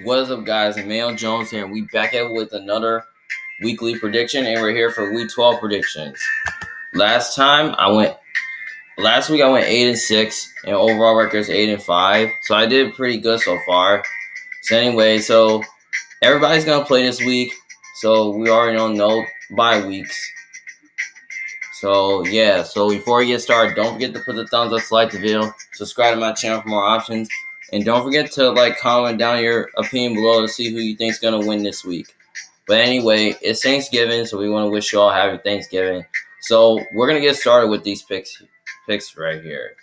What's up, guys? Emmanuel Jones here, and we back at with another weekly prediction, and we're here for Week 12 predictions. Last week I went 8-6, and overall record is 8-5. So I did pretty good so far. So anyway, everybody's gonna play this week, so we already don't know bye weeks. So yeah, before we get started, don't forget to put the thumbs up, like the video, subscribe to my channel for more options, and don't forget to comment down your opinion below to see who you think's gonna win this week. But anyway, it's Thanksgiving, so we want to wish you all happy Thanksgiving. So we're gonna get started with these picks right here.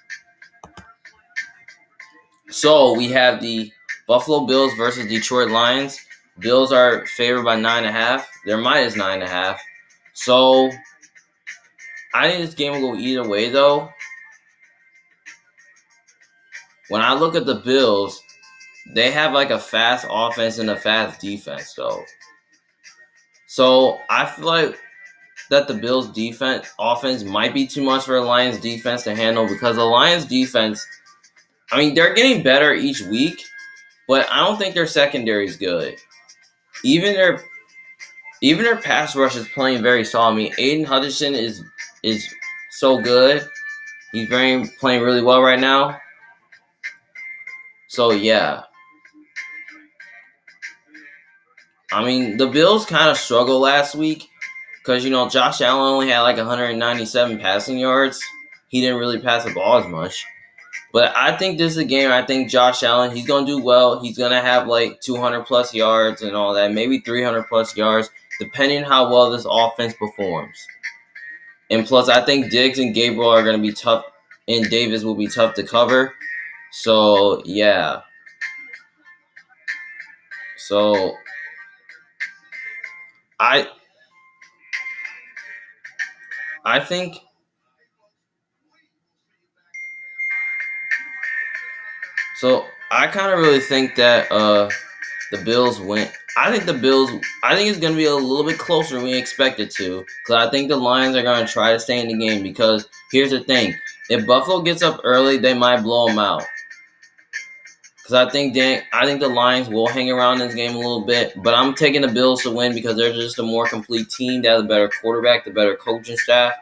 So we have the Buffalo Bills versus Detroit Lions. Bills are favored by 9.5. They're minus 9.5. So I think this game will go either way, though. When I look at the Bills, they have a fast offense and a fast defense, though. So I feel like that the Bills' offense might be too much for the Lions' defense to handle, because the Lions' defense, they're getting better each week, but I don't think their secondary is good. Even their pass rush is playing very solid. Aiden Hutchinson is so good. He's playing really well right now. So yeah. The Bills kind of struggled last week because, Josh Allen only had 197 passing yards. He didn't really pass the ball as much. But I think this is a game. I think Josh Allen, he's going to do well. He's going to have 200 plus yards and all that, maybe 300 plus yards, depending how well this offense performs. And plus, I think Diggs and Gabriel are going to be tough, and Davis will be tough to cover. So, yeah. So, I think I kind of really think that the Bills win. I think it's going to be a little bit closer than we expected to, because I think the Lions are going to try to stay in the game, because here's the thing. If Buffalo gets up early, they might blow them out. Because I think the Lions will hang around this game a little bit, but I'm taking the Bills to win because they're just a more complete team. They have a better quarterback, the better coaching staff.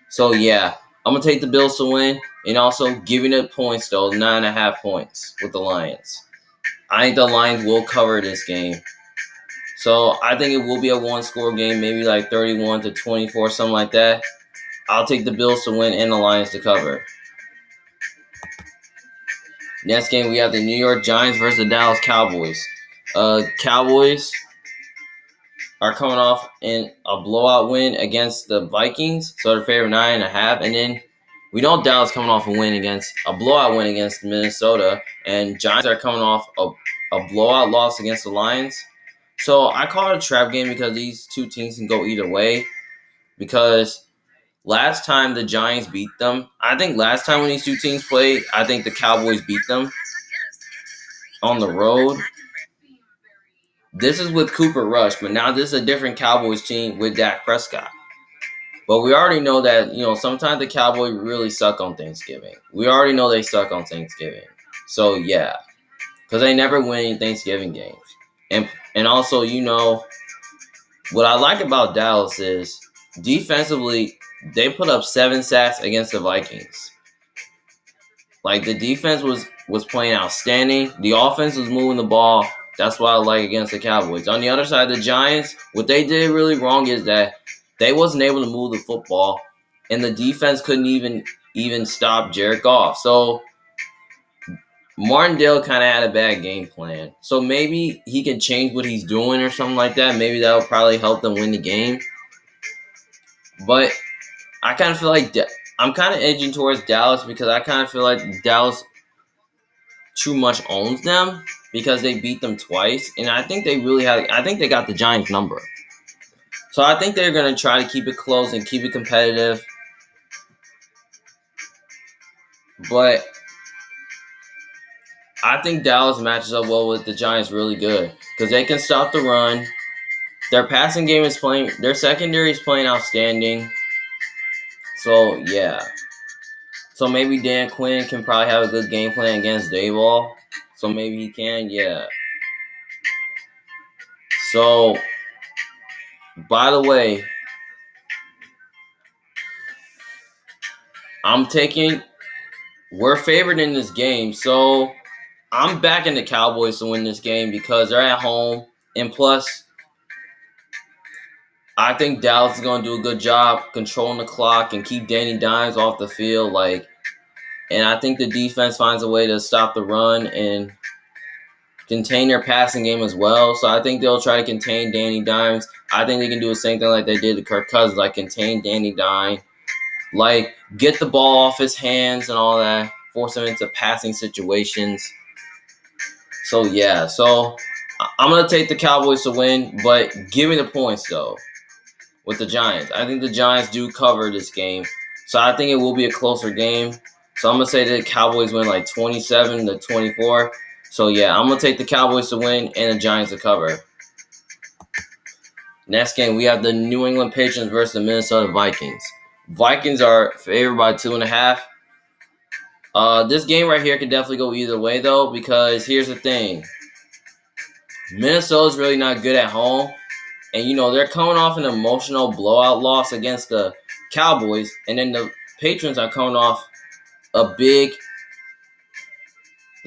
So, yeah, I'm going to take the Bills to win, and also giving it points, though, 9.5 points with the Lions. I think the Lions will cover this game. So I think it will be a one-score game, maybe 31-24, something like that. I'll take the Bills to win and the Lions to cover. Next game, we have the New York Giants versus the Dallas Cowboys. Cowboys are coming off in a blowout win against the Vikings, so they're favored 9.5. And then we know Dallas coming off a blowout win against Minnesota, and Giants are coming off a blowout loss against the Lions. So I call it a trap game because these two teams can go either way. Because last time the Giants beat them, I think last time when these two teams played, I think the Cowboys beat them on the road. This is with Cooper Rush, but now this is a different Cowboys team with Dak Prescott. But we already know that, sometimes the Cowboys really suck on Thanksgiving. We already know they suck on Thanksgiving. So, yeah. Because they never win any Thanksgiving games. And also, what I like about Dallas is defensively, they put up 7 sacks against the Vikings. The defense was playing outstanding. The offense was moving the ball. That's what I like against the Cowboys. On the other side, the Giants, what they did really wrong is that they wasn't able to move the football, and the defense couldn't even stop Jared Goff. So Martindale kind of had a bad game plan. So maybe he can change what he's doing or something like that. Maybe that will probably help them win the game. But I kind of feel like I'm kind of edging towards Dallas, because I kind of feel like Dallas too much owns them because they beat them twice. And I think they got the Giants number. So I think they're going to try to keep it close and keep it competitive. But I think Dallas matches up well with the Giants really good, because they can stop the run. Their passing game their secondary is playing outstanding. So, yeah. So maybe Dan Quinn can probably have a good game plan against Daboll. So maybe he can, yeah. So, by the way, we're favored in this game. So, I'm backing the Cowboys to win this game because they're at home. And plus, I think Dallas is going to do a good job controlling the clock and keep Danny Dimes off the field. And I think the defense finds a way to stop the run and contain their passing game as well. So I think they'll try to contain Danny Dimes. I think they can do the same thing like they did to Kirk Cousins, like contain Danny Dimes, like get the ball off his hands and all that, force him into passing situations. So yeah, I'm gonna take the Cowboys to win, but give me the points though with the Giants. I think the Giants do cover this game, so I think it will be a closer game. So I'm gonna say the Cowboys win like 27-24. So yeah, I'm gonna take the Cowboys to win and the Giants to cover. Next game, we have the New England Patriots versus the Minnesota Vikings. Vikings are favored by 2.5. This game right here could definitely go either way though, because here's the thing: Minnesota's really not good at home, and they're coming off an emotional blowout loss against the Cowboys, and then the Patriots are coming off they're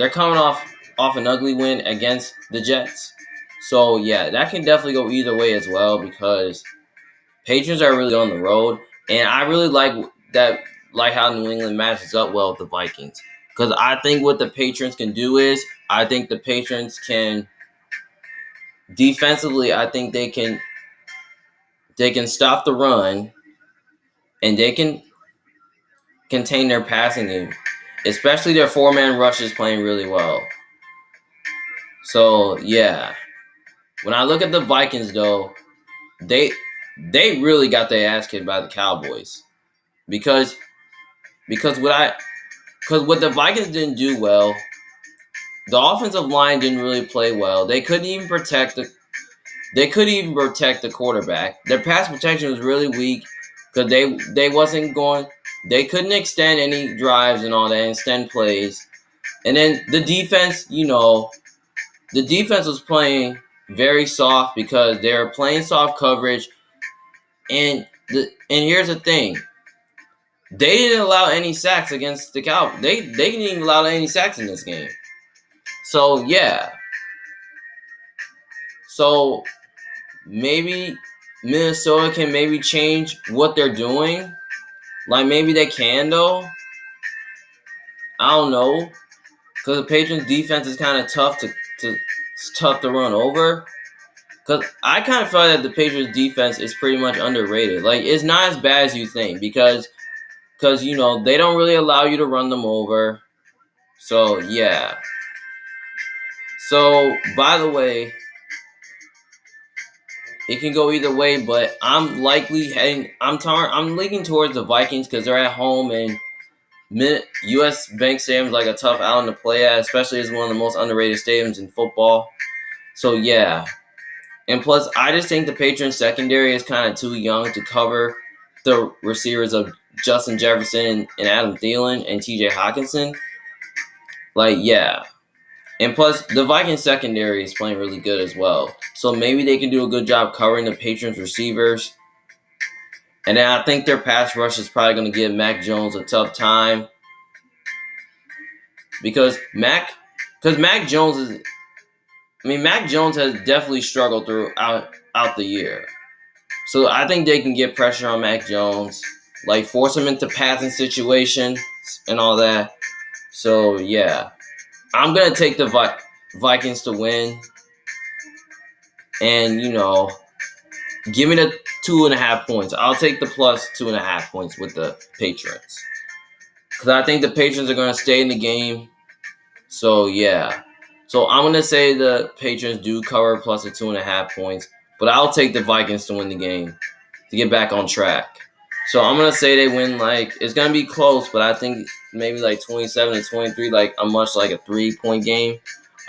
coming off an ugly win against the Jets. So yeah, that can definitely go either way as well, because Patriots are really on the road, and I really like how New England matches up well with the Vikings, because I think what the Patriots can do is, I think the Patriots can defensively, I think they can stop the run, and they can contain their passing game, especially their four-man rush is playing really well. So yeah, when I look at the Vikings though, they really got their ass kicked by the Cowboys, because what the Vikings didn't do well, the offensive line didn't really play well. They couldn't even protect the quarterback. Their pass protection was really weak because they couldn't extend any drives and all that, extend plays. And then the defense, the defense was playing very soft because they were playing soft coverage. And here's the thing: they didn't allow any sacks against the Cowboys. They didn't even allow any sacks in this game. So yeah. So maybe Minnesota can maybe change what they're doing. Like maybe they can though. I don't know, because the Patriots defense is kind of tough to run over. Because I kind of feel that the Patriots defense is pretty much underrated. Like, it's not as bad as you think, because they don't really allow you to run them over. So yeah. So by the way, it can go either way, but I'm leaning towards the Vikings because they're at home, and U.S. Bank Stadium is like a tough island to play at, especially as one of the most underrated stadiums in football. So yeah. And plus, I just think the Patriots secondary is kind of too young to cover the receivers of Justin Jefferson and Adam Thielen and T.J. Hockenson. Like, yeah. And plus, the Vikings secondary is playing really good as well. So maybe they can do a good job covering the Patriots receivers. And then I think their pass rush is probably going to give Mac Jones a tough time. Because Mac Jones has definitely struggled throughout the year. So I think they can get pressure on Mac Jones, like force him into passing situations and all that. So yeah, I'm going to take the Vikings to win. And, give me the 2.5 points. I'll take the plus 2.5 points with the Patriots, because I think the Patriots are going to stay in the game. So yeah. So I'm going to say the Patriots do cover plus the 2.5 points, but I'll take the Vikings to win the game to get back on track. So I'm going to say they win, it's going to be close, but I think maybe 27-23, like a 3-point game.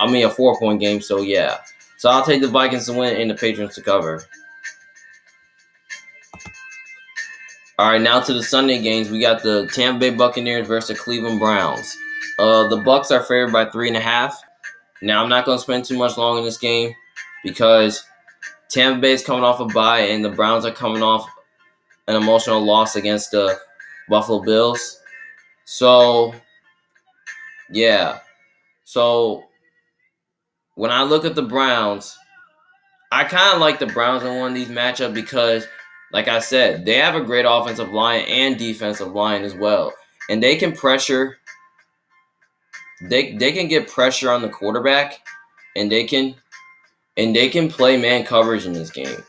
I mean a 4-point game, so yeah. So I'll take the Vikings to win and the Patriots to cover. All right, now to the Sunday games. We got the Tampa Bay Buccaneers versus the Cleveland Browns. The Bucs are favored by 3.5. Now, I'm not going to spend too much long in this game because Tampa Bay is coming off a bye, and the Browns are coming off an emotional loss against the Buffalo Bills. So, yeah. So, when I look at the Browns, I kind of like the Browns in one of these matchups because, like I said, they have a great offensive line and defensive line as well. And they can pressure, they can get pressure on the quarterback, and they can play man coverage in this game.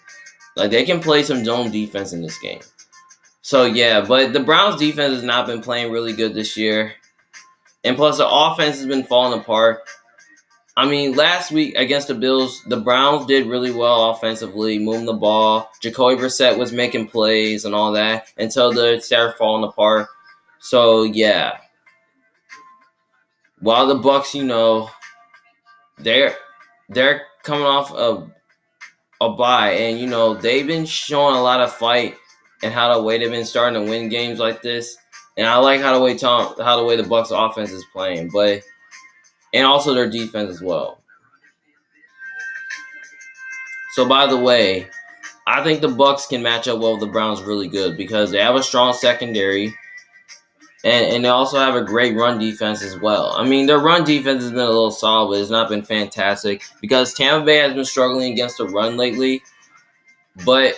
Like, they can play some zone defense in this game. So, yeah, but the Browns defense has not been playing really good this year. And plus, the offense has been falling apart. I mean, last week against the Bills, the Browns did really well offensively, moving the ball. Jacoby Brissett was making plays and all that until they started falling apart. So, yeah. While the Bucks, they're coming off a bye, and they've been showing a lot of fight and how the way they've been starting to win games like this. And I like how the way the Bucks offense is playing, and also their defense as well. So, by the way, I think the Bucks can match up well with the Browns really good because they have a strong secondary, and they also have a great run defense as well. I mean, their run defense has been a little solid, but it's not been fantastic because Tampa Bay has been struggling against the run lately. But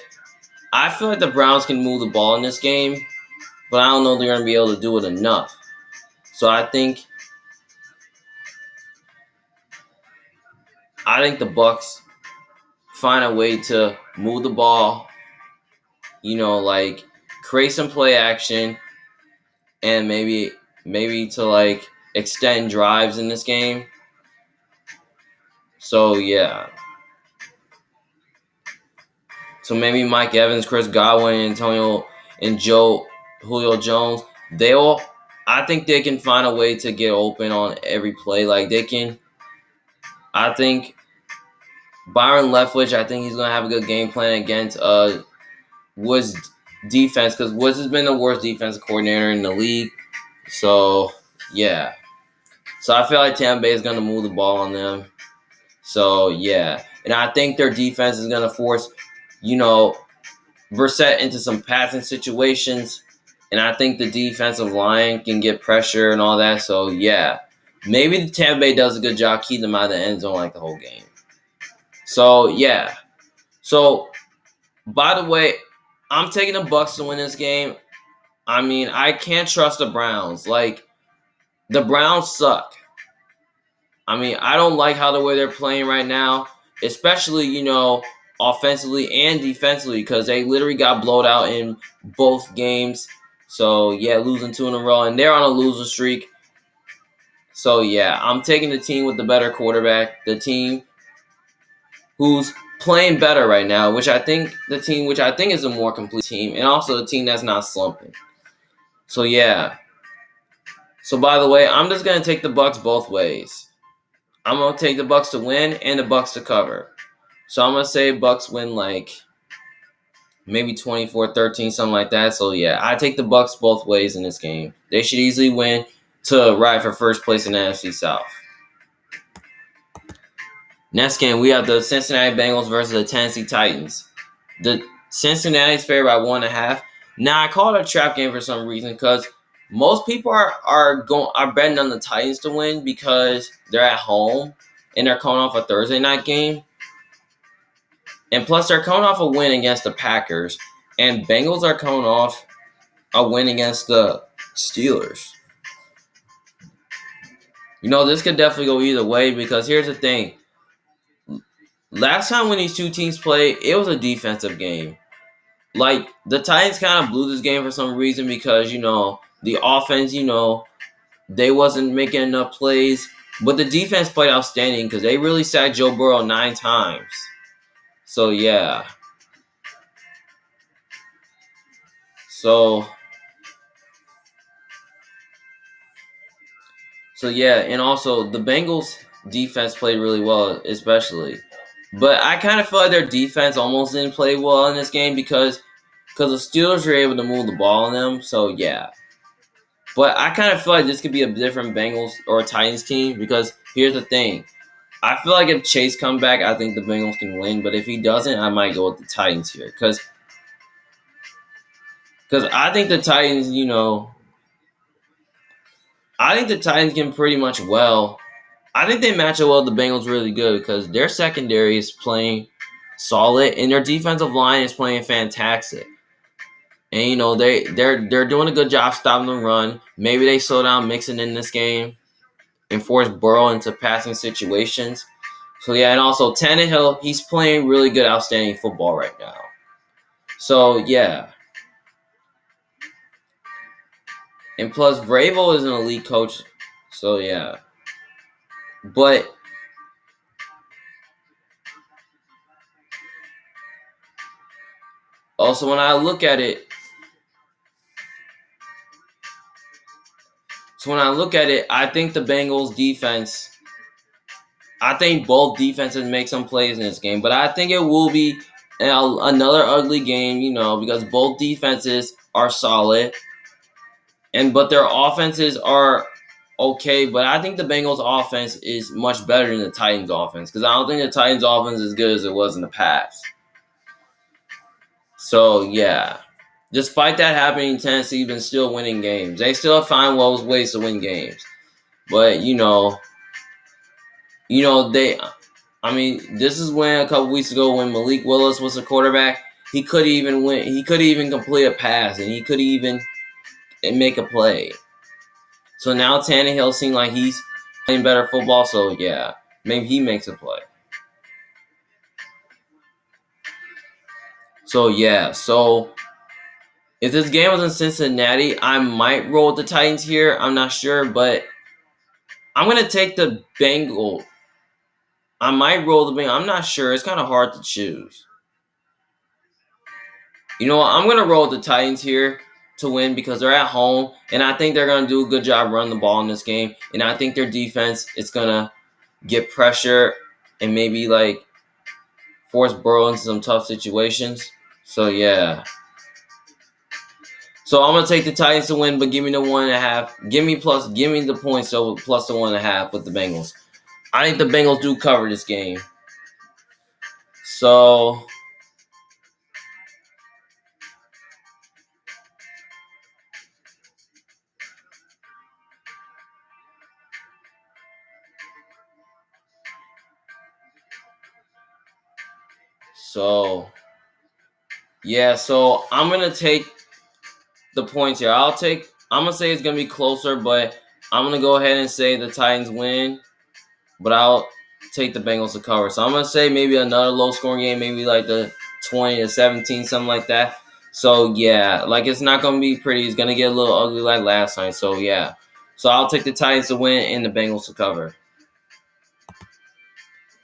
I feel like the Browns can move the ball in this game, but I don't know if they're going to be able to do it enough. So I think the Bucks find a way to move the ball, like create some play action, and maybe to like extend drives in this game. So yeah. So maybe Mike Evans, Chris Godwin, Antonio, and Julio Jones, I think they can find a way to get open on every play. Like I think Byron Leftwich, I think he's going to have a good game plan against Woods' defense because Woods has been the worst defensive coordinator in the league. So, yeah. So, I feel like Tampa Bay is going to move the ball on them. So, yeah. And I think their defense is going to force, Brissett into some passing situations. And I think the defensive line can get pressure and all that. So, yeah. Maybe the Tampa Bay does a good job keeping them out of the end zone like the whole game. So, yeah. So, by the way, I'm taking the Bucks to win this game. I mean, I can't trust the Browns. Like, the Browns suck. I mean, I don't like how the way they're playing right now, especially, offensively and defensively because they literally got blowed out in both games. So, yeah, losing 2 in a row, and they're on a losing streak. So, yeah, I'm taking the team with the better quarterback, the team who's playing better right now, which I think is a more complete team, and also a team that's not slumping. So yeah. So by the way, I'm just gonna take the Bucks both ways. I'm gonna take the Bucks to win and the Bucks to cover. So I'm gonna say Bucks win like maybe 24-13, something like that. So yeah, I take the Bucks both ways in this game. They should easily win to ride for first place in the NFC South. Next game, we have the Cincinnati Bengals versus the Tennessee Titans. The Cincinnati's favored by 1.5. Now, I call it a trap game for some reason because most people are betting on the Titans to win because they're at home and they're coming off a Thursday night game. And plus, they're coming off a win against the Packers. And Bengals are coming off a win against the Steelers. This could definitely go either way because here's the thing. Last time when these two teams played, it was a defensive game. Like, the Titans kind of blew this game for some reason because, the offense, they wasn't making enough plays. But the defense played outstanding because they really sacked Joe Burrow 9 times. So, yeah. So, yeah. And also, the Bengals defense played really well, especially. But I kind of feel like their defense almost didn't play well in this game because the Steelers were able to move the ball on them. So, yeah. But I kind of feel like this could be a different Bengals or Titans team because here's the thing. I feel like if Chase comes back, I think the Bengals can win. But if he doesn't, I might go with the Titans here because I think the Titans, I think the Titans can pretty much well. I think they match up well with the Bengals really good because their secondary is playing solid and their defensive line is playing fantastic. And they're doing a good job stopping the run. Maybe they slow down Mixon in this game and force Burrow into passing situations. So yeah, and also Tannehill, he's playing really good, outstanding football right now. So yeah. And plus Vrabel is an elite coach. So yeah. But also when I look at it, I think the Bengals defense, I think both defenses make some plays in this game, but I think it will be another ugly game, because both defenses are solid, but their offenses are okay. But I think the Bengals offense is much better than the Titans offense because I don't think the Titans offense is as good as it was in the past. So yeah, despite that happening, Tennessee's been still winning games. They still find ways to win games, but this is when a couple weeks ago when Malik Willis was the quarterback, he could even win. He could even complete a pass, and he could even make a play. So now Tannehill seems like he's playing better football. So yeah, maybe he makes a play. So yeah, so if this game was in Cincinnati, I might roll with the Titans here. I'm not sure, but I'm gonna take the Bengals. I might roll the Bengals. I'm not sure. It's kind of hard to choose. You know what? I'm going to roll with the Titans here to win because they're at home, and I think they're going to do a good job running the ball in this game, and I think their defense is going to get pressure and maybe, force Burrow into some tough situations. So, yeah. So, I'm going to take the Titans to win, but give me the 1.5. Give me the points, so plus the 1.5 with the Bengals. I think the Bengals do cover this game. So... So I'm going to take the points here. I'm going to say it's going to be closer, but I'm going to go ahead and say the Titans win, but I'll take the Bengals to cover. So I'm going to say maybe another low-scoring game, maybe like the 20-17, something like that. So, yeah, it's not going to be pretty. It's going to get a little ugly like last time. So, yeah. So I'll take the Titans to win and the Bengals to cover.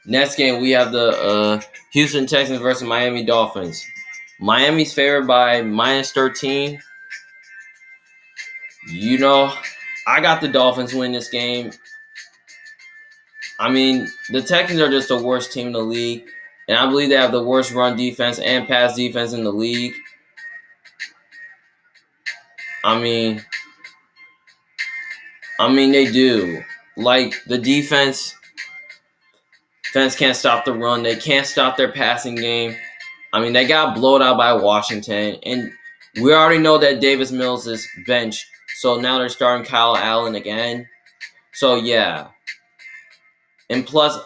Next game, we have the Houston Texans versus Miami Dolphins. Miami's favored by -13. I got the Dolphins win this game. The Texans are just the worst team in the league, and I believe they have the worst run defense and pass defense in the league. They do. The defense can't stop the run. They can't stop their passing game. They got blowed out by Washington, and we already know that Davis Mills is benched, so now they're starting Kyle Allen again. So, yeah. And plus,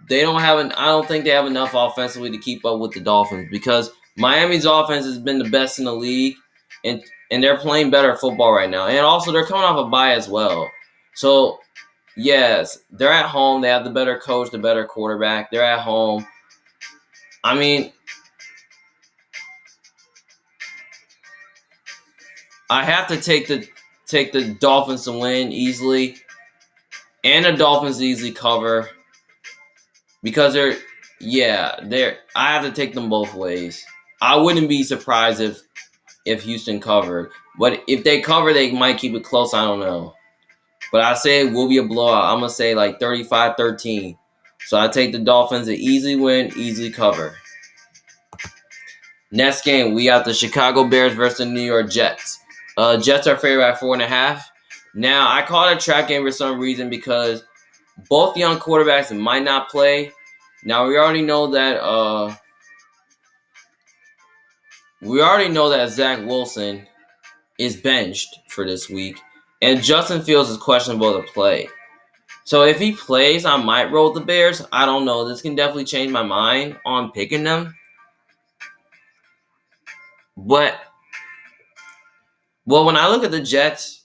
I don't think they have enough offensively to keep up with the Dolphins because Miami's offense has been the best in the league, and they're playing better football right now. And also, they're coming off a bye as well. So, yes, they're at home. They have the better coach, the better quarterback. They're at home. I have to take the Dolphins to win easily, and the Dolphins to easily cover because I have to take them both ways. I wouldn't be surprised if Houston covered, but if they cover, they might keep it close. I don't know, but I say it will be a blowout. I'm gonna say 35-13. So I take the Dolphins to easily win, easily cover. Next game, we got the Chicago Bears versus the New York Jets. Jets are favored by 4.5. Now, I call it a trap game for some reason because Both young quarterbacks might not play. Now we already know that Zach Wilson is benched for this week, and Justin Fields is questionable to play. So if he plays, I might roll the Bears. I don't know. This can definitely change my mind on picking them. But when I look at the Jets,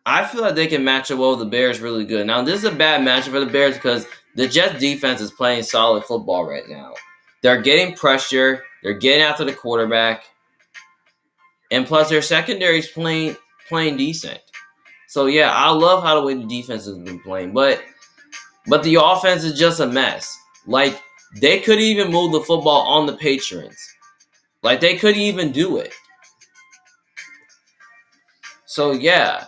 I feel like they can match up well with the Bears really good. Now, this is a bad matchup for the Bears because the Jets defense is playing solid football right now. They're getting pressure. They're getting after the quarterback. And plus, their secondary is playing decent. So, yeah, I love how the way the defense has been playing. But the offense is just a mess. Like, they couldn't even move the football on the Patriots. Like, they couldn't even do it. So, yeah.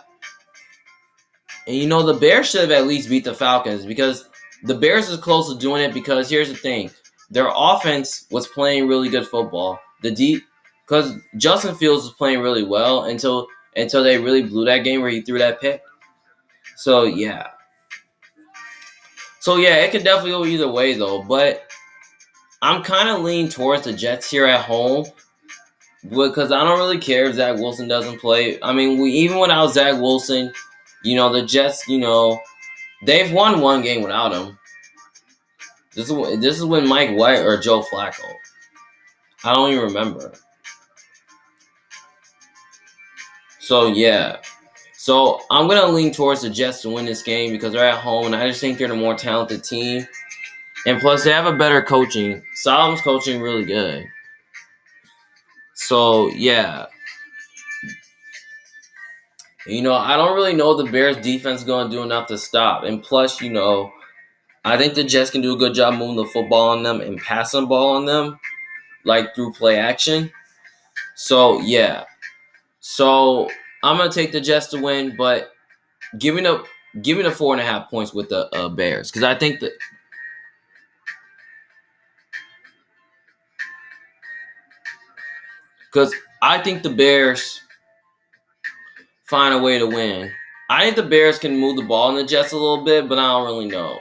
And, the Bears should have at least beat the Falcons because the Bears is close to doing it because here's the thing. Their offense was playing really good football. Because Justin Fields was playing really well until they really blew that game where he threw that pick. So, yeah. It could definitely go either way, though. But I'm kind of leaning towards the Jets here at home because I don't really care if Zach Wilson doesn't play. I mean, even without Zach Wilson, the Jets, they've won one game without him. This is when Mike White or Joe Flacco. I don't even remember. So, yeah. So, I'm going to lean towards the Jets to win this game because they're at home, and I just think they're the more talented team. And plus, they have a better coaching. Solomon's coaching really good. So, yeah. I don't really know the Bears defense is going to do enough to stop. And plus, I think the Jets can do a good job moving the football on them and passing the ball on them, like through play action. So, yeah. So, I'm going to take the Jets to win, but give me the 4.5 points with the Bears. Because I think that... Because I think the Bears find a way to win. I think the Bears can move the ball in the Jets a little bit, but I don't really know.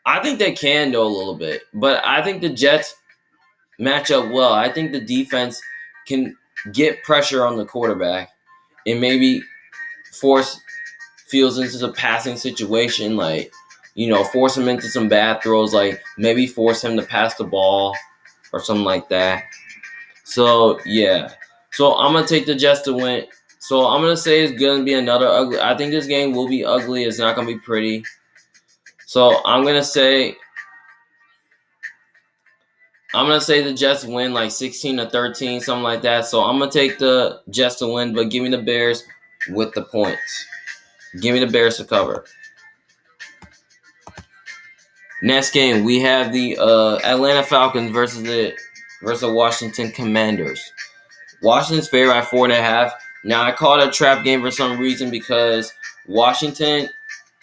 I think they can, though, a little bit. But I think the Jets match up well. I think the defense can get pressure on the quarterback and maybe force Fields into the passing situation, like, force him into some bad throws, like maybe force him to pass the ball or something like that. So, yeah. So, I'm going to take the Jets to win. So, I'm going to say it's going to be another ugly. I think this game will be ugly. It's not going to be pretty. So, I'm going to say the Jets win like 16-13, something like that. So, I'm going to take the Jets to win, but give me the Bears with the points. Give me the Bears to cover. Next game, we have the Atlanta Falcons versus the Washington Commanders. Washington's favored by 4.5. Now, I call it a trap game for some reason because Washington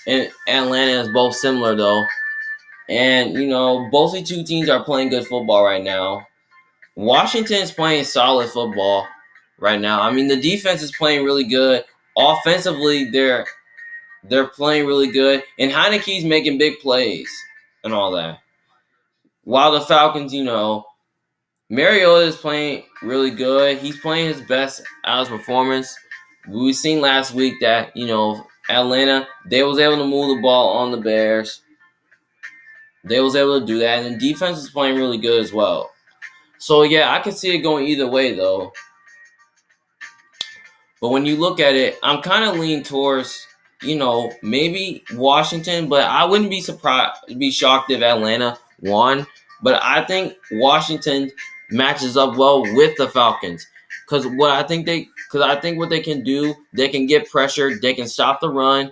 and Atlanta is both similar, though. And, both these two teams are playing good football right now. Washington is playing solid football right now. I mean, the defense is playing really good. Offensively, they're playing really good. And Heineke's making big plays and all that. While the Falcons, Mariota is playing really good. He's playing his best out of his performance. We seen last week that, Atlanta, they was able to move the ball on the Bears. They was able to do that. And the defense is playing really good as well. So, yeah, I can see it going either way, though. But when you look at it, I'm kind of leaning towards, maybe Washington. But I wouldn't be shocked if Atlanta won. But I think Washington matches up well with the Falcons. Because I think what they can do, they can get pressure, they can stop the run,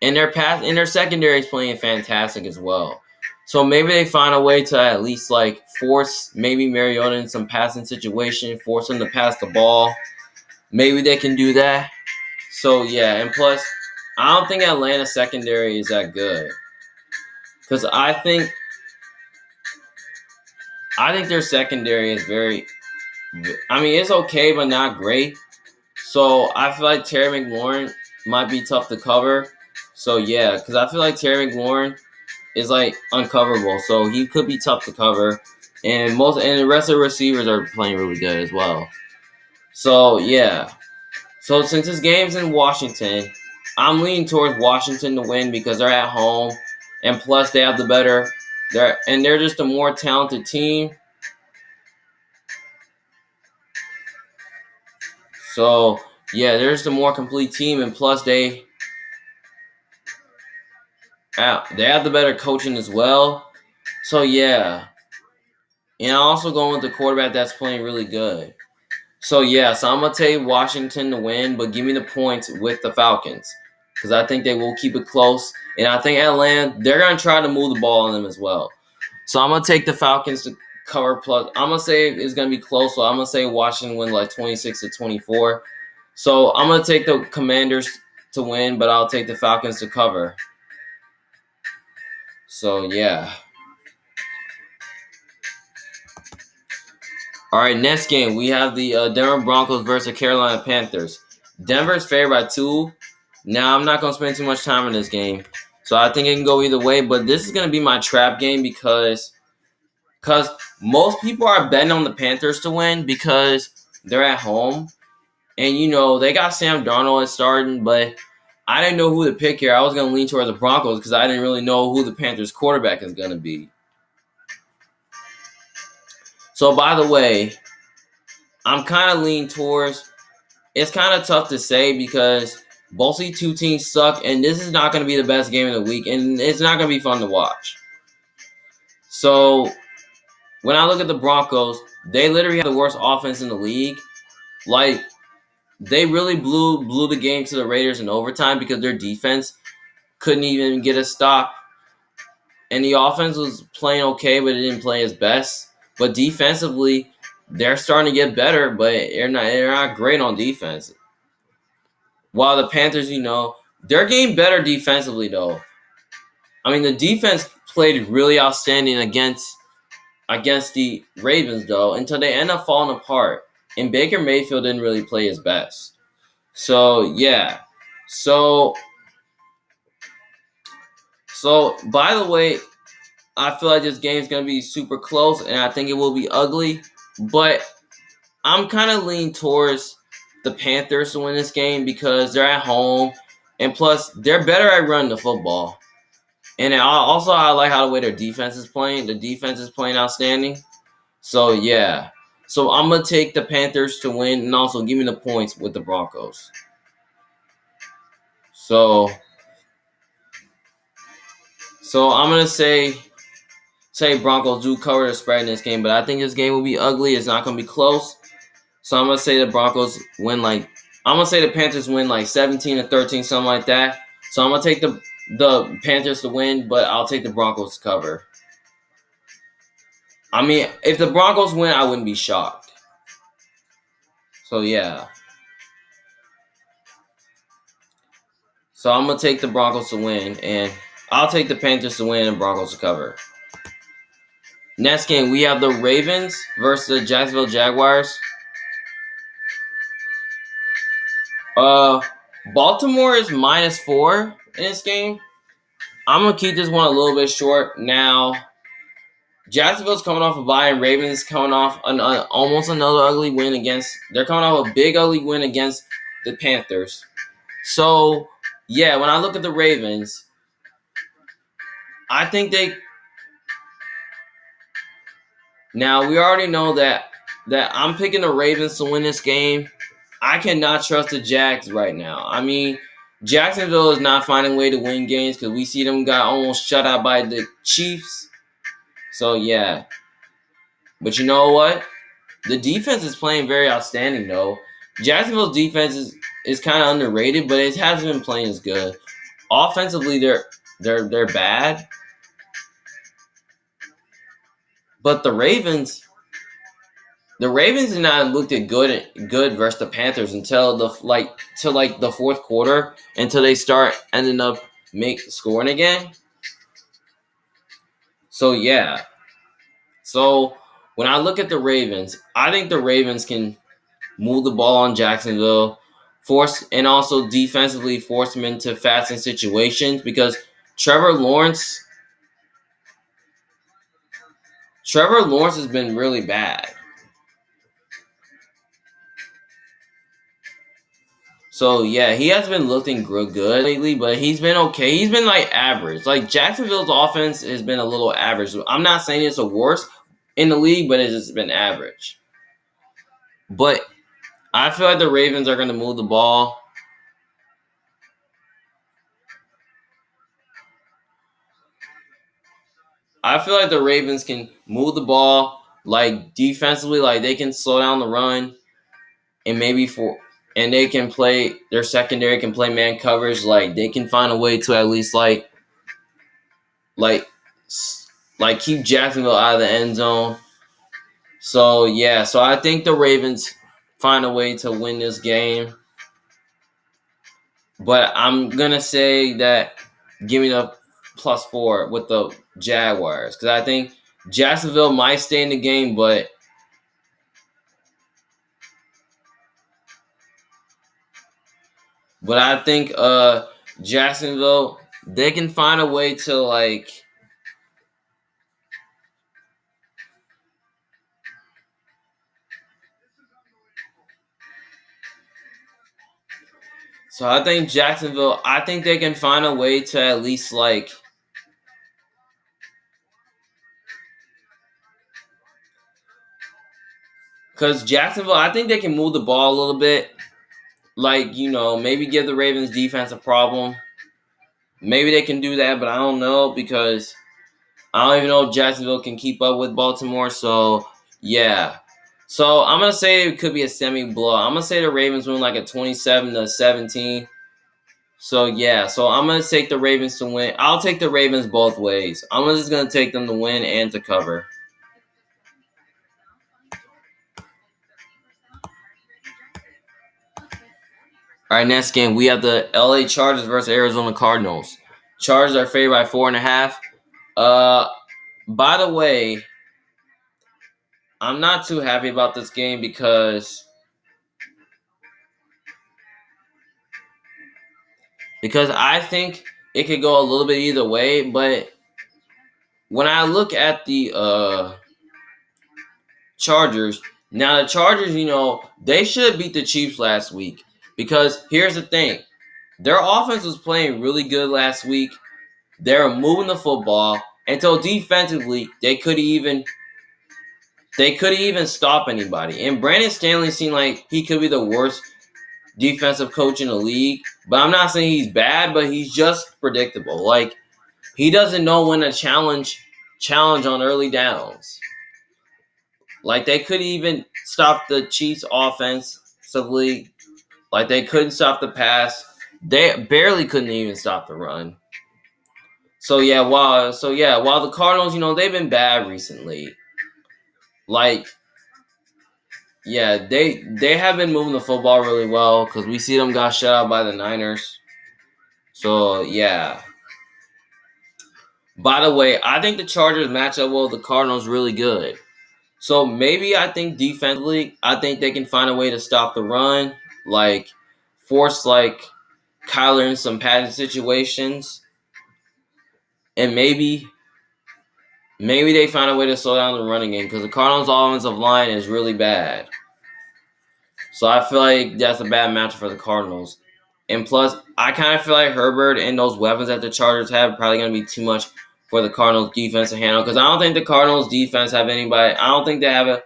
and their secondary is playing fantastic as well. So maybe they find a way to at least force maybe Mariota in some passing situation, force him to pass the ball. Maybe they can do that. So yeah, and plus, I don't think Atlanta's secondary is that good. Because I think their secondary is it's okay, but not great. So I feel like Terry McLaurin might be tough to cover. So yeah, because I feel like Terry McLaurin, is like uncoverable, so he could be tough to cover. And the rest of the receivers are playing really good as well. So yeah. So since this game's in Washington, I'm leaning towards Washington to win because they're at home, and plus they have the better. They're just a more talented team. So yeah, they're just a more complete team, and plus they have the better coaching as well. So yeah, and I'm also going with the quarterback that's playing really good. So yeah, so I'm gonna take Washington to win, but give me the points with the Falcons because I think they will keep it close, and I think Atlanta they're gonna try to move the ball on them as well. So I'm gonna take the Falcons to cover plus. I'm gonna say it's gonna be close, so I'm gonna say Washington win like 26-24. So I'm gonna take the Commanders to win, but I'll take the Falcons to cover. So yeah. All right, next game we have the Denver Broncos versus Carolina Panthers. Denver's favored by 2. Now I'm not gonna spend too much time in this game, so I think it can go either way. But this is gonna be my trap game because most people are betting on the Panthers to win because they're at home, and they got Sam Darnold at starting, but I didn't know who to pick here. I was gonna lean towards the Broncos because I didn't really know who the Panthers quarterback is gonna be. So by the way, I'm kind of leaning towards. It's kind of tough to say because both these two teams suck, and this is not going to be the best game of the week, and it's not going to be fun to watch. So when I look at the Broncos, they literally have the worst offense in the league. Like, they really blew the game to the Raiders in overtime because their defense couldn't even get a stop. And the offense was playing okay, but it didn't play its best. But defensively, they're starting to get better, but they're not great on defense. While the Panthers, they're getting better defensively, though. I mean, the defense played really outstanding against the Ravens, though, until they end up falling apart. And Baker Mayfield didn't really play his best. So, yeah. So by the way, I feel like this game's going to be super close, and I think it will be ugly. But I'm kind of leaning towards the Panthers to win this game because they're at home, and plus, they're better at running the football. And I like how the way their defense is playing. The defense is playing outstanding. So, yeah. So, I'm going to take the Panthers to win and also give me the points with the Broncos. So I'm going to say Broncos do cover the spread in this game, but I think this game will be ugly. It's not going to be close. So, I'm going to say the Broncos win I'm going to say the Panthers win 17-13, something like that. So, I'm going to take the Panthers to win, but I'll take the Broncos to cover. I mean, if the Broncos win, I wouldn't be shocked. So, yeah. So, I'm going to take the Broncos to win, and I'll take the Panthers to win and Broncos to cover. Next game, we have the Ravens versus the Jacksonville Jaguars. Baltimore is -4 in this game. I'm going to keep this one a little bit short. Now, Jacksonville's coming off a bye, and Ravens coming off almost another ugly win they're coming off a big ugly win against the Panthers. So, yeah, when I look at the Ravens, I think now we already know that I'm picking the Ravens to win this game. I cannot trust the Jags right now. I mean, Jacksonville is not finding a way to win games because we see them got almost shut out by the Chiefs. So, yeah. But you know what? The defense is playing very outstanding, though. Jacksonville's defense is kind of underrated, but it hasn't been playing as good. Offensively, they're bad. But the Ravens did not look good versus the Panthers until the fourth quarter, until they start ending up scoring again. So yeah. So when I look at the Ravens, I think the Ravens can move the ball on Jacksonville, and also defensively force them into fasting situations because Trevor Lawrence Trevor Lawrence has been really bad. So yeah, he has been looking good lately, but he's been okay. He's been like average. Like Jacksonville's offense has been a little average. I'm not saying it's the worst in the league, but it's just been average. But I feel like the Ravens are going to move the ball. I feel like the Ravens can move the ball like defensively, like they can slow down the run and and they can play their secondary can play man coverage. Like they can find a way to at least like like keep Jacksonville out of the end zone. So yeah, so I think the Ravens find a way to win this game. But I'm gonna say that give me the +4 with the Jaguars because I think Jacksonville might stay in the game, but I think Jacksonville they can find a way to like. So I think Jacksonville, I think they can find a way to at least like. Because Jacksonville, I think they can move the ball a little bit. Like, maybe give the Ravens defense a problem. Maybe they can do that, but I don't know because I don't even know if Jacksonville can keep up with Baltimore. So, yeah. So, I'm going to say it could be a semi-blow. I'm going to say the Ravens win like a 27-17. So, yeah. So, I'm going to take the Ravens to win. I'll take the Ravens both ways. I'm just going to take them to win and to cover. All right, next game, we have the LA Chargers versus Arizona Cardinals. Chargers are favored by 4.5. By the way, I'm not too happy about this game because I think it could go a little bit either way. But when I look at the Chargers, now the Chargers, they should beat the Chiefs last week because here's the thing. Their offense was playing really good last week. They were moving the football until defensively they couldn't even stop anybody. And Brandon Staley seemed like he could be the worst defensive coach in the league. But I'm not saying he's bad, but he's just predictable. Like he doesn't know when to challenge on early downs. Like they couldn't even stop the Chiefs offensively. Like they couldn't stop the pass. They barely couldn't even stop the run. So while the Cardinals, they've been bad recently. Like, yeah, they have been moving the football really well because we see them got shut out by the Niners. So yeah. By the way, I think the Chargers match up well with the Cardinals really good. So maybe I think defensively, I think they can find a way to stop the run, like force like Kyler in some passing situations, and maybe they find a way to slow down the running game because the Cardinals' offensive line is really bad. So I feel like that's a bad match for the Cardinals. And plus, I kind of feel like Herbert and those weapons that the Chargers have are probably going to be too much for the Cardinals defense to handle because I don't think the Cardinals defense have anybody. I don't think they have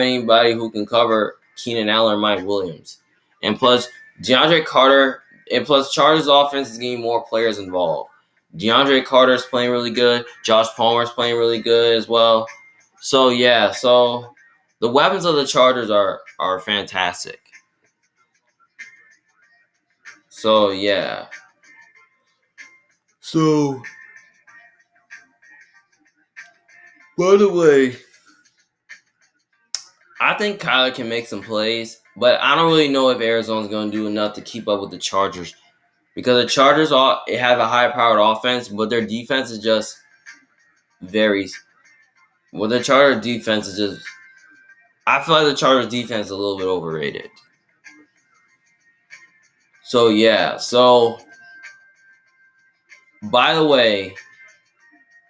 anybody who can cover Keenan Allen or Mike Williams. And plus, DeAndre Carter and plus Chargers offense is getting more players involved. DeAndre Carter is playing really good. Josh Palmer is playing really good as well. So yeah, so the weapons of the Chargers are fantastic. So yeah. So by the way, I think Kyler can make some plays, but I don't really know if Arizona's going to do enough to keep up with the Chargers because the Chargers have a high-powered offense, but their defense is just very. Well, the Chargers defense is just. I feel like the Chargers defense is a little bit overrated. So yeah, so by the way,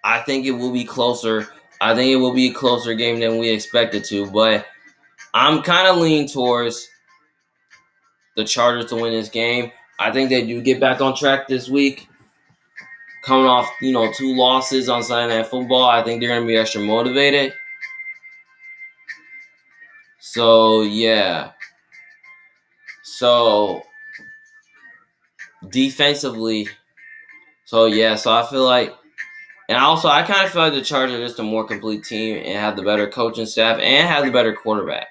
I think it will be closer I think it will be a closer game than we expected to, but I'm kind of leaning towards the Chargers to win this game. I think they do get back on track this week. Coming off, 2 losses on Sunday Night Football, I think they're going to be extra motivated. So, yeah. So, defensively, so I feel like, and also I kind of feel like the Chargers are just a more complete team and have the better coaching staff and have the better quarterback.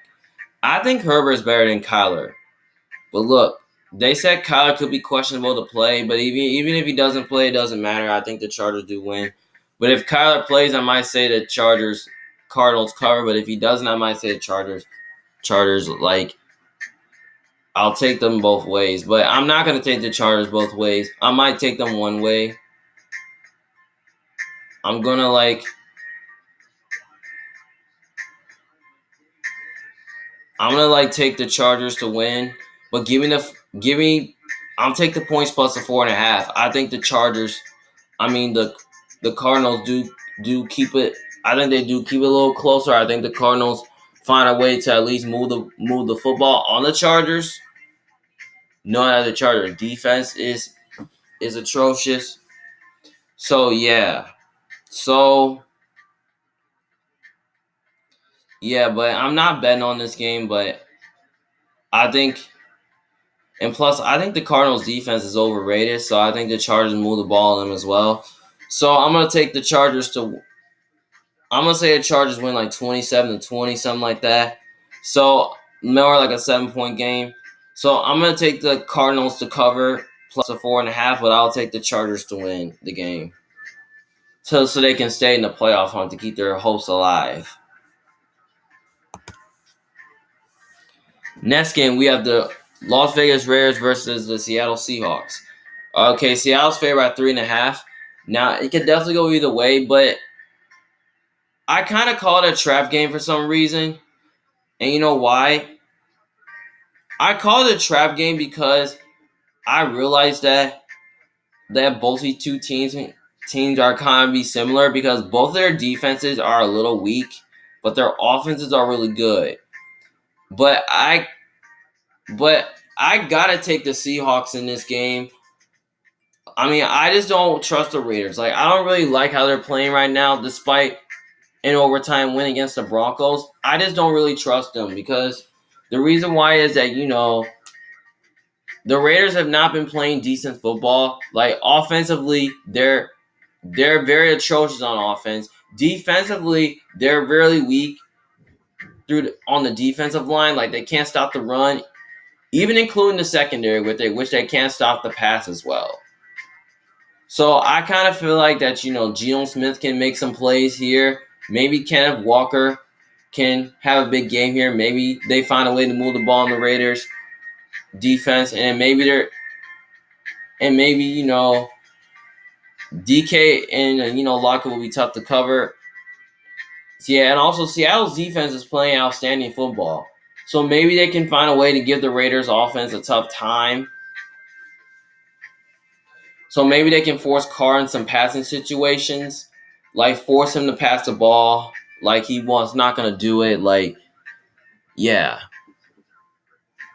I think Herbert's better than Kyler. But look, they said Kyler could be questionable to play, but even if he doesn't play, it doesn't matter. I think the Chargers do win. But if Kyler plays, I might say the Cardinals cover. But if he doesn't, I might say the Chargers, I'll take them both ways. But I'm not going to take the Chargers both ways. I might take them one way. I'm going to, take the Chargers to win. But I'll take the points plus the 4.5. I think the Chargers, the Cardinals do keep it. I think they do keep it a little closer. I think the Cardinals find a way to at least move the football on the Chargers. Knowing that the Chargers defense is atrocious. So yeah. But I'm not betting on this game, but I think, and plus I think the Cardinals defense is overrated, so I think the Chargers move the ball on them as well. So I'm gonna take the Chargers to I'm going to say the Chargers win 27-20, something like that. So, more like a 7-point game. So, I'm going to take the Cardinals to cover plus a 4.5, but I'll take the Chargers to win the game. So they can stay in the playoff hunt to keep their hopes alive. Next game, we have the Las Vegas Raiders versus the Seattle Seahawks. Okay, Seattle's favored by 3.5. Now, it could definitely go either way, but I kind of call it a trap game for some reason. And you know why? I call it a trap game because I realized that both these two teams are kind of be similar because both their defenses are a little weak, but their offenses are really good. But I gotta take the Seahawks in this game. I just don't trust the Raiders. I don't really like how they're playing right now, despite an overtime win against the Broncos. I just don't really trust them because the reason why is that the Raiders have not been playing decent football. Offensively, they're very atrocious on offense. Defensively, they're really weak on the defensive line. They can't stop the run, even including the secondary, which they can't stop the pass as well. So I kind of feel like that Geno Smith can make some plays here. Maybe Kenneth Walker can have a big game here. Maybe they find a way to move the ball on the Raiders defense, and maybe DK and Lockett will be tough to cover. Yeah, and also Seattle's defense is playing outstanding football. So maybe they can find a way to give the Raiders offense a tough time. So maybe they can force Carr in some passing situations, force him to pass the ball he wants, not going to do it. Yeah.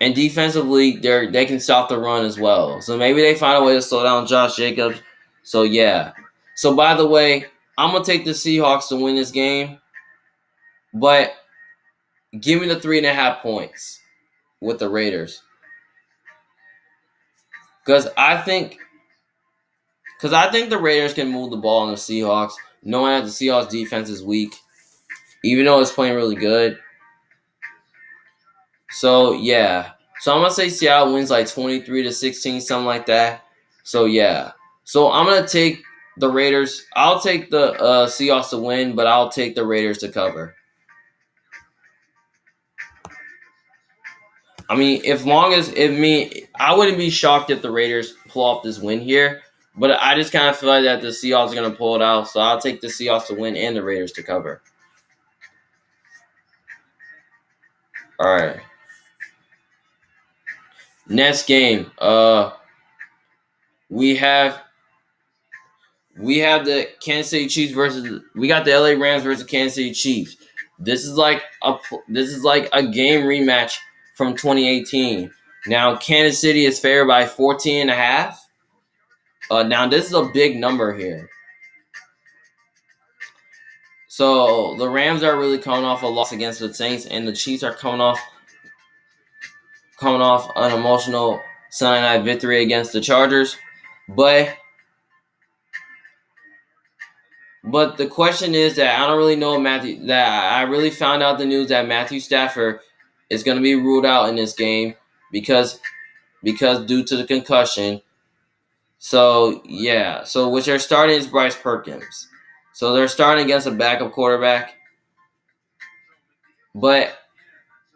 And defensively, they can stop the run as well. So maybe they find a way to slow down Josh Jacobs. So yeah. So by the way, I'm going to take the Seahawks to win this game. But give me the 3.5 points with the Raiders. Because I think the Raiders can move the ball on the Seahawks, knowing that the Seahawks defense is weak, even though it's playing really good. So yeah. So I'm gonna say Seattle wins 23-16, something like that. So yeah. So I'm gonna take the Raiders. I'll take the Seahawks to win, but I'll take the Raiders to cover. I wouldn't be shocked if the Raiders pull off this win here, but I just kind of feel like that the Seahawks are going to pull it out, so I'll take the Seahawks to win and the Raiders to cover. All right. Next game, we have we have the Kansas City Chiefs we got the LA Rams versus Kansas City Chiefs. This is like a game rematch from 2018. Now Kansas City is favored by 14 and a half. Now this is a big number here. So the Rams are really coming off a loss against the Saints, and the Chiefs are coming off an emotional Sunday night victory against the Chargers. But the question is that I don't really know I really found out the news that Matthew Stafford is going to be ruled out in this game because due to the concussion. So yeah, so which they're starting is Bryce Perkins. So they're starting against a backup quarterback. But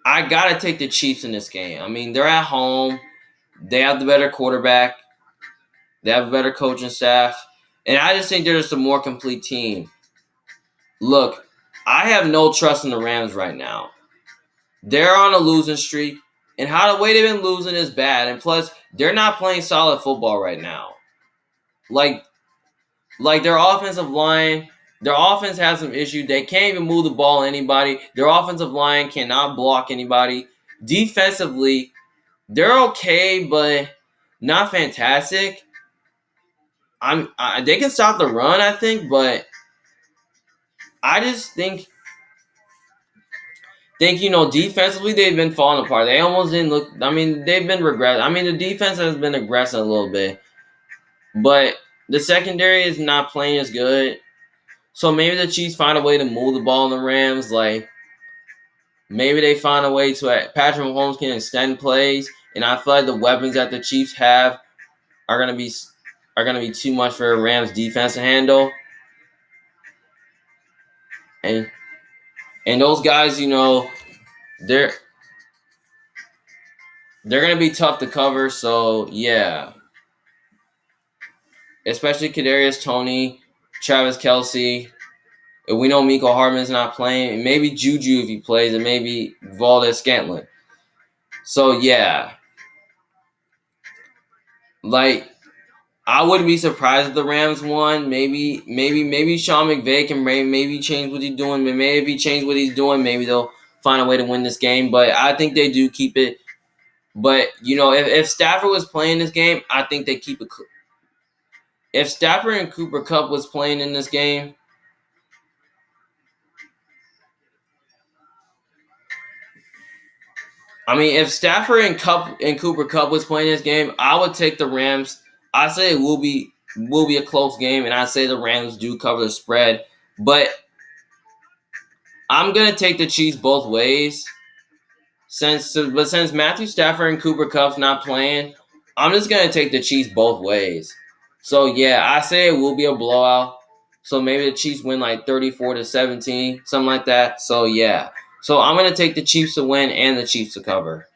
I gotta take the Chiefs in this game. I mean, they're at home. They have the better quarterback. They have a better coaching staff. And I just think they're just a more complete team. Look, I have no trust in the Rams right now. They're on a losing streak. And the way they've been losing is bad. And plus, they're not playing solid football right now. Like their offensive line, their offense has some issues. They can't even move the ball on anybody. Their offensive line cannot block anybody. Defensively, they're okay, but not fantastic. They can stop the run, I think, but I just think defensively they've been falling apart. They almost didn't look. I mean, they've been regressing. I mean, the defense has been aggressive a little bit, but the secondary is not playing as good. So maybe the Chiefs find a way to move the ball in the Rams. Like maybe they find a way to Patrick Mahomes can extend plays, and I feel like the weapons that the Chiefs have are gonna be too much for the Rams defense to handle. And those guys, they're gonna be tough to cover. So yeah, especially Kadarius Toney, Travis Kelce. If we know Mecole Hardman's not playing, and maybe Juju if he plays, and maybe Valdes-Scantling. So yeah, like I wouldn't be surprised if the Rams won. Maybe Sean McVay can maybe change what he's doing. Maybe if he changes what he's doing, maybe they'll find a way to win this game. But I think they do keep it. But if Stafford was playing this game, I think they keep it. If Stafford and Cooper Kupp was playing in this game, I mean, if Stafford and Cooper Kupp was playing this game, I would take the Rams. I say it will be a close game, and I say the Rams do cover the spread. But I'm gonna take the Chiefs both ways. Since Matthew Stafford and Cooper Kupp's not playing, I'm just gonna take the Chiefs both ways. So yeah, I say it will be a blowout. So maybe the Chiefs win like 34-17, something like that. So yeah. So I'm gonna take the Chiefs to win and the Chiefs to cover.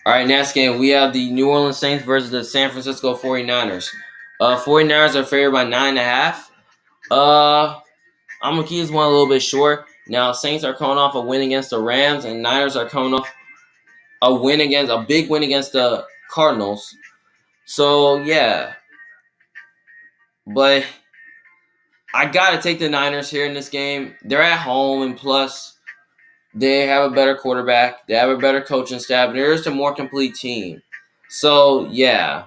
All right, next game we have the New Orleans Saints versus the San Francisco 49ers. 49ers are favored by 9.5. I'm gonna keep this one a little bit short. Now, Saints are coming off a win against the Rams, and Niners are coming off a big win against the Cardinals. So yeah, but I gotta take the Niners here in this game. They're at home, and plus they have a better quarterback. They have a better coaching staff. And they're just a more complete team. So yeah.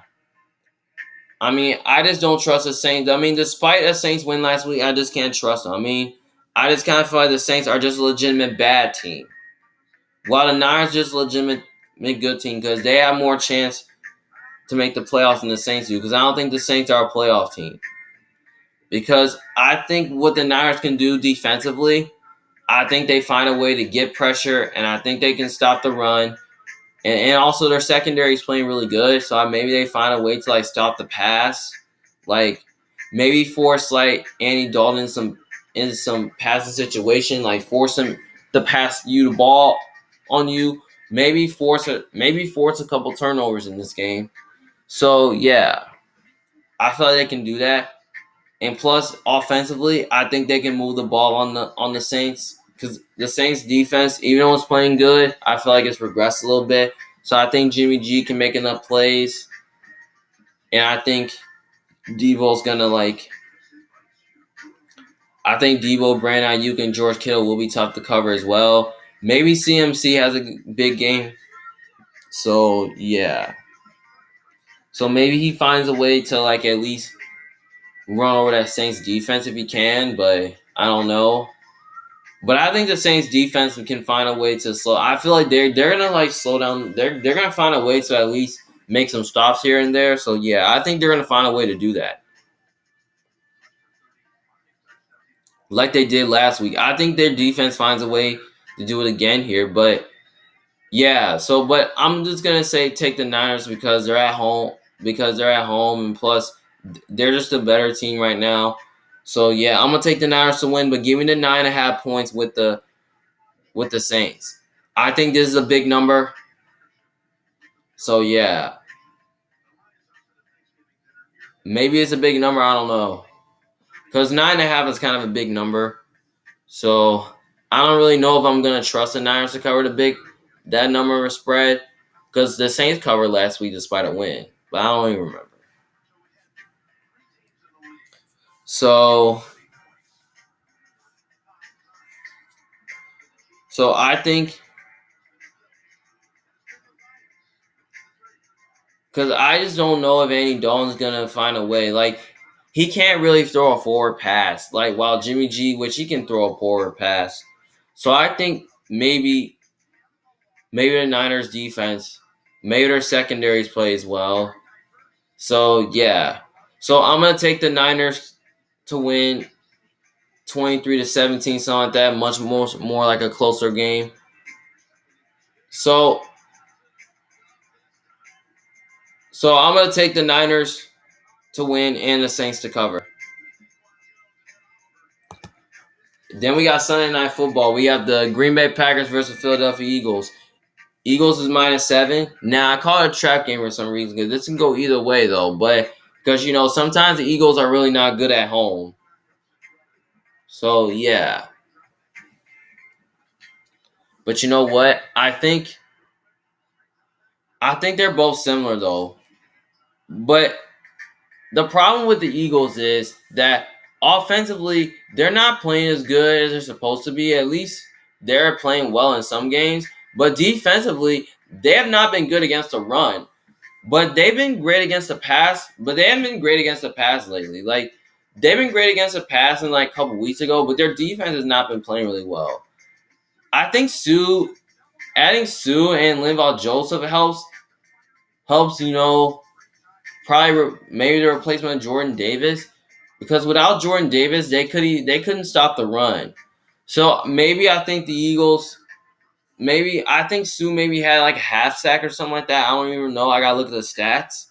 I mean, I just don't trust the Saints. I mean, despite the Saints win last week, I just can't trust them. I mean, I just kind of feel like the Saints are just a legitimate bad team. While the Niners just a legitimate good team because they have more chance to make the playoffs than the Saints do. Because I don't think the Saints are a playoff team. Because I think what the Niners can do defensively, I think they find a way to get pressure, and I think they can stop the run. And also their secondary is playing really good, so maybe they find a way to like stop the pass, like maybe force like Andy Dalton in some passing situation, like force him to pass you the ball on you. Maybe force a couple turnovers in this game. So yeah, I feel like they can do that. And plus, offensively, I think they can move the ball on the Saints because the Saints defense, even though it's playing good, I feel like it's regressed a little bit. So I think Jimmy G can make enough plays. And I think Debo's going to I think Debo, Brandon Ayuk, and George Kittle will be tough to cover as well. Maybe CMC has a big game. So, yeah. So maybe he finds a way to, at least run over that Saints defense if he can, but I don't know. But I think the Saints defense can find a way to slow. I feel like they're gonna slow down. They're gonna find a way to at least make some stops here and there. So yeah, I think they're gonna find a way to do that, like they did last week. I think their defense finds a way to do it again here. But yeah, but I'm just gonna say take the Niners because they're at home. And plus they're just a better team right now. So yeah, I'm gonna take the Niners to win, but give me the 9.5 points with the Saints. I think this is a big number. So yeah, maybe it's a big number. I don't know, because 9.5 is kind of a big number. So I don't really know if I'm gonna trust the Niners to cover that number of spread, because the Saints covered last week despite a win, but I don't even remember. So I think, because I just don't know if Andy Dalton's gonna find a way. He can't really throw a forward pass. While Jimmy G, which he can throw a forward pass. So I think maybe the Niners defense, maybe their secondaries plays well. So yeah. So I'm gonna take the Niners to win 23-17, something like that. Much more like a closer game. So I'm gonna take the Niners to win and the Saints to cover. Then we got Sunday Night Football. We have the Green Bay Packers versus Philadelphia Eagles. Eagles is -7. Now, I call it a trap game for some reason because this can go either way, though. But because, sometimes the Eagles are really not good at home. So, yeah. But you know what? I think they're both similar, though. But the problem with the Eagles is that offensively, they're not playing as good as they're supposed to be. At least they're playing well in some games. But defensively, they have not been good against the run. But they've been great against the pass. But they haven't been great against the pass lately. They've been great against the pass a couple weeks ago. But their defense has not been playing really well. I think adding Sue and Linval Joseph helps. Probably maybe the replacement of Jordan Davis. Because without Jordan Davis, they couldn't stop the run. So maybe I think the Eagles, I think Sue maybe had a half sack or something like that. I don't even know. I gotta look at the stats.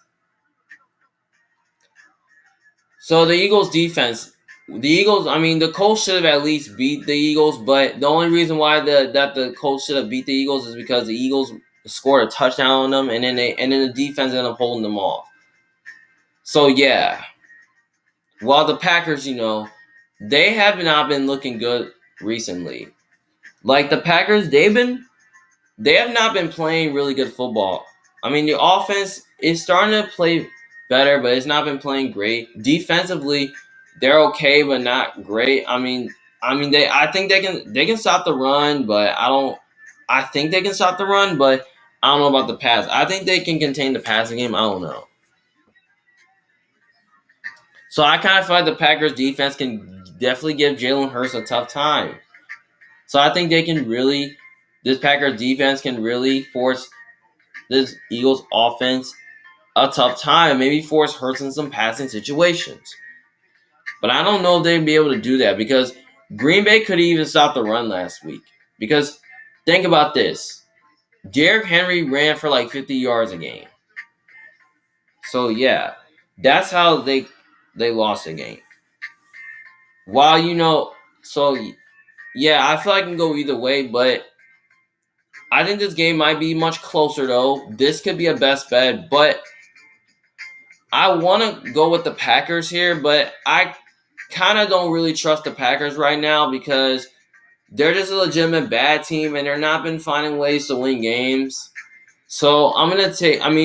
So the Eagles defense, the Colts should have at least beat the Eagles, but the only reason why the Colts should have beat the Eagles is because the Eagles scored a touchdown on them, and then the defense ended up holding them off. So yeah. While the Packers, they have not been looking good recently. The Packers, they have not been playing really good football. The offense is starting to play better, but it's not been playing great. Defensively, they're okay, but not great. I think they can stop the run, but I think they can stop the run, but I don't know about the pass. I think they can contain the passing game. I don't know. So I kind of feel like the Packers defense can definitely give Jalen Hurts a tough time. So I think this Packers defense can really force this Eagles offense a tough time. Maybe force Hurts in some passing situations. But I don't know if they'd be able to do that because Green Bay could even stop the run last week. Because think about this. Derrick Henry ran for 50 yards a game. So yeah, that's how they lost the game. So yeah, I feel like it can go either way, but I think this game might be much closer though. This could be a best bet, but I want to go with the Packers here, but I kind of don't really trust the Packers right now because they're just a legitimate bad team and they're not been finding ways to win games. So I'm gonna take. I'm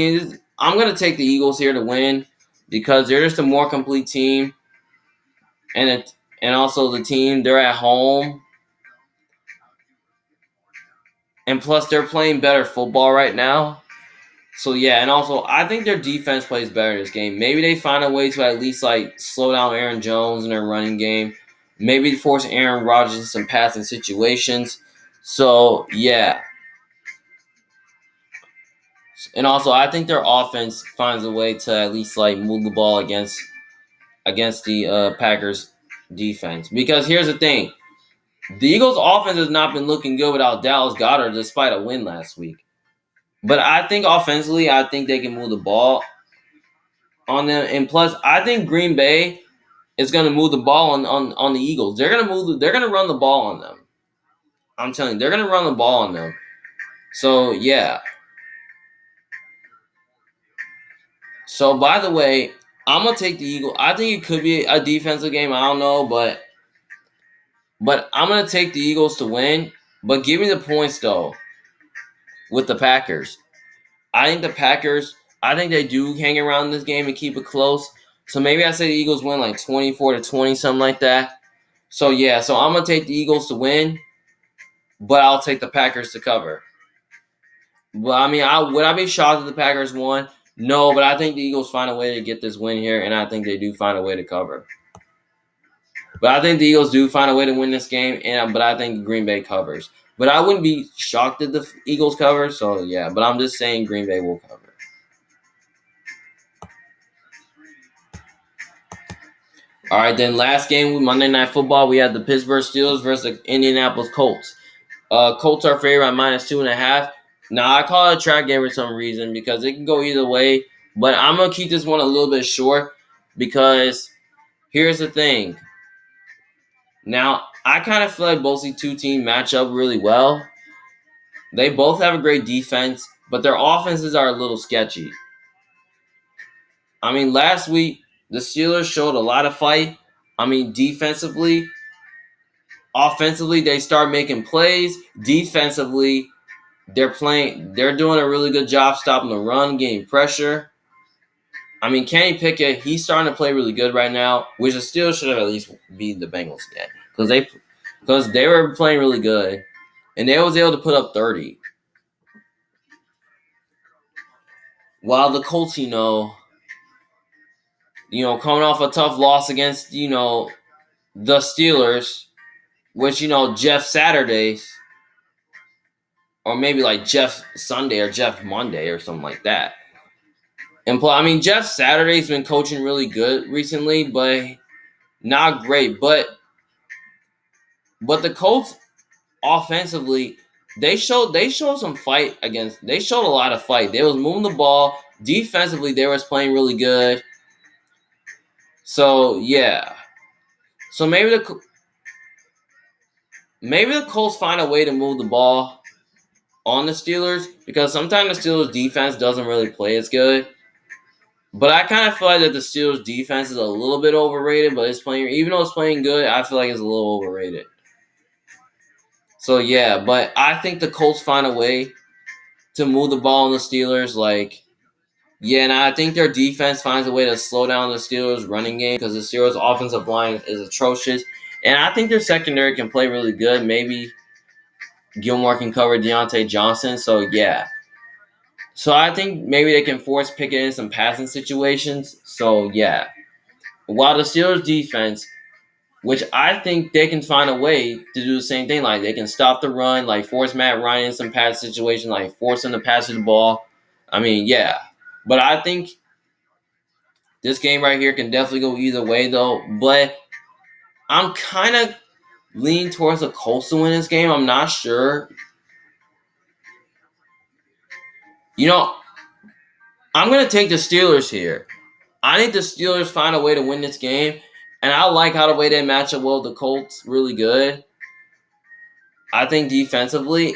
gonna take the Eagles here to win because they're just a more complete team, and also the team they're at home, and plus they're playing better football right now. So yeah, and also I think their defense plays better this game. Maybe they find a way to at least like slow down Aaron Jones in their running game. Maybe force Aaron Rodgers in some passing situations. So yeah, and also I think their offense finds a way to at least like move the ball against the Packers defense. Because here's the thing: the Eagles' offense has not been looking good without Dallas Goedert, despite a win last week. But I think offensively, I think they can move the ball on them, and plus, I think Green Bay is going to move the ball on the Eagles. They're going to run the ball on them. I'm telling you, they're going to run the ball on them. So yeah. So by the way, I'm gonna take the Eagles. I think it could be a defensive game. I don't know, but I'm gonna take the Eagles to win. But give me the points though with the Packers. I think the Packers. I think they do hang around this game and keep it close. So maybe I say the Eagles win like 24-20, something like that. So yeah, so I'm gonna take the Eagles to win, but I'll take the Packers to cover. Well, would I be shocked if the Packers won? No, but I think the Eagles find a way to get this win here, and I think they do find a way to cover. But I think the Eagles do find a way to win this game, but I think Green Bay covers. But I wouldn't be shocked if the Eagles cover. So yeah, but I'm just saying Green Bay will cover. All right, then last game with Monday Night Football, we had the Pittsburgh Steelers versus the Indianapolis Colts. Colts are favored at -2.5. Now I call it a track game for some reason because it can go either way. But I'm gonna keep this one a little bit short because here's the thing. Now I kind of feel like both these two teams match up really well. They both have a great defense, but their offenses are a little sketchy. Last week the Steelers showed a lot of fight. Defensively, offensively they start making plays. Defensively, they're doing a really good job stopping the run, getting pressure. Kenny Pickett, he's starting to play really good right now, which the Steelers should have at least beat the Bengals again. Because they were playing really good. And they was able to put up 30. While the Colts, coming off a tough loss against, the Steelers, which, Jeff Saturdays, or maybe like Jeff Sunday or Jeff Monday or something like that. And Jeff Saturday's been coaching really good recently, but not great. But the Colts offensively, they showed some fight against. They showed a lot of fight. They was moving the ball. Defensively, they was playing really good. So yeah. So maybe the Colts find a way to move the ball on the Steelers because sometimes the Steelers defense doesn't really play as good. But I kind of feel like that the Steelers defense is a little bit overrated, but even though it's playing good, I feel like it's a little overrated. So yeah, but I think the Colts find a way to move the ball on the Steelers. And I think their defense finds a way to slow down the Steelers' running game because the Steelers' offensive line is atrocious. And I think their secondary can play really good. Maybe Gilmore can cover Deontay Johnson. So yeah. So I think maybe they can force Pickett in some passing situations. So yeah. While the Steelers' defense, which I think they can find a way to do the same thing. Like they can stop the run, like force Matt Ryan in some pass situation, like force him to pass the ball. Yeah. But I think this game right here can definitely go either way though. But I'm kind of leaning towards the Colts to win this game. I'm not sure. I'm going to take the Steelers here. I think the Steelers find a way to win this game. And I like how the way they match up well with the Colts really good. I think defensively,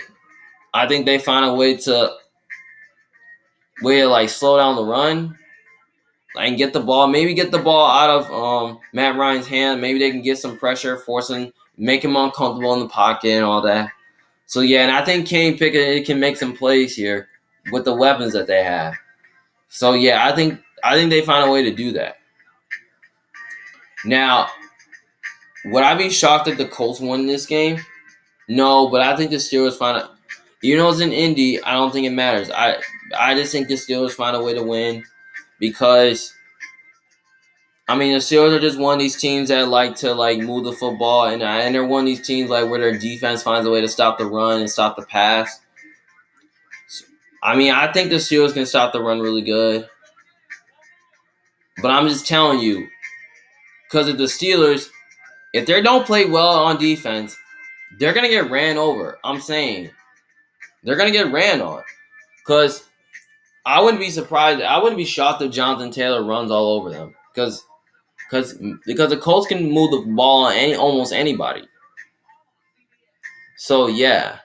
I think they find a way to like slow down the run and get the ball. Maybe get the ball out of Matt Ryan's hand. Maybe they can get some pressure, make him uncomfortable in the pocket and all that. So yeah, and I think Kenny Pickett can make some plays here. with the weapons that they have. So yeah, I think they find a way to do that. Now, would I be shocked if the Colts won this game? No, but I think the Steelers find a. It's in Indy. I don't think it matters. I just think the Steelers find a way to win because the Steelers are just one of these teams that like to move the football, and they're one of these teams where their defense finds a way to stop the run and stop the pass. I think the Steelers can stop the run really good, but I'm just telling you, because of the Steelers, if they don't play well on defense, they're gonna get ran over. I'm saying they're gonna get ran on, because I wouldn't be surprised. I wouldn't be shocked if Jonathan Taylor runs all over them, because the Colts can move the ball on almost anybody. So yeah,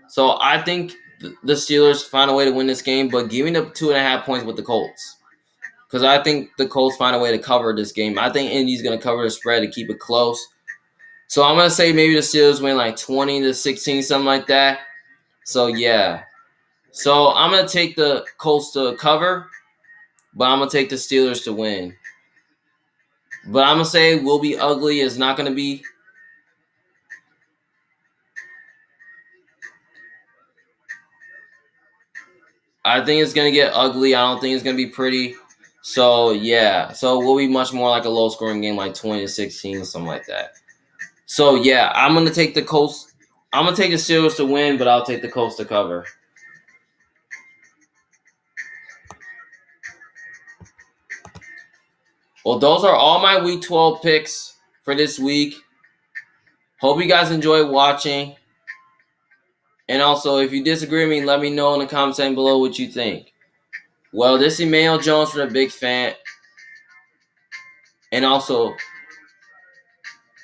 so I think the Steelers find a way to win this game, but give me the 2.5 points with the Colts, because I think the Colts find a way to cover this game. I think Indy's gonna cover the spread to keep it close. So I'm gonna say maybe the Steelers win 20-16, something like that. So yeah, so I'm gonna take the Colts to cover, but I'm gonna take the Steelers to win. But I'm gonna say it will be ugly. It's not gonna be. I think it's gonna get ugly. I don't think it's gonna be pretty. So yeah, so it will be much more like a low-scoring game, 20-16, something like that. So yeah, I'm gonna take the Colts. I'm gonna take the Steelers to win, but I'll take the Colts to cover. Well, those are all my Week 12 picks for this week. Hope you guys enjoy watching. And also, if you disagree with me, let me know in the comment section below what you think. Well, this is Emmanuel Jones for the Big Fan. And also,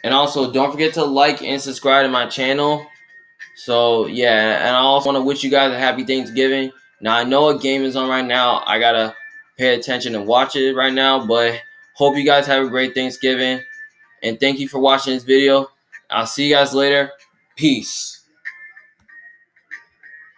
don't forget to like and subscribe to my channel. So, yeah, and I also want to wish you guys a happy Thanksgiving. Now, I know a game is on right now. I got to pay attention and watch it right now. But hope you guys have a great Thanksgiving. And thank you for watching this video. I'll see you guys later. Peace.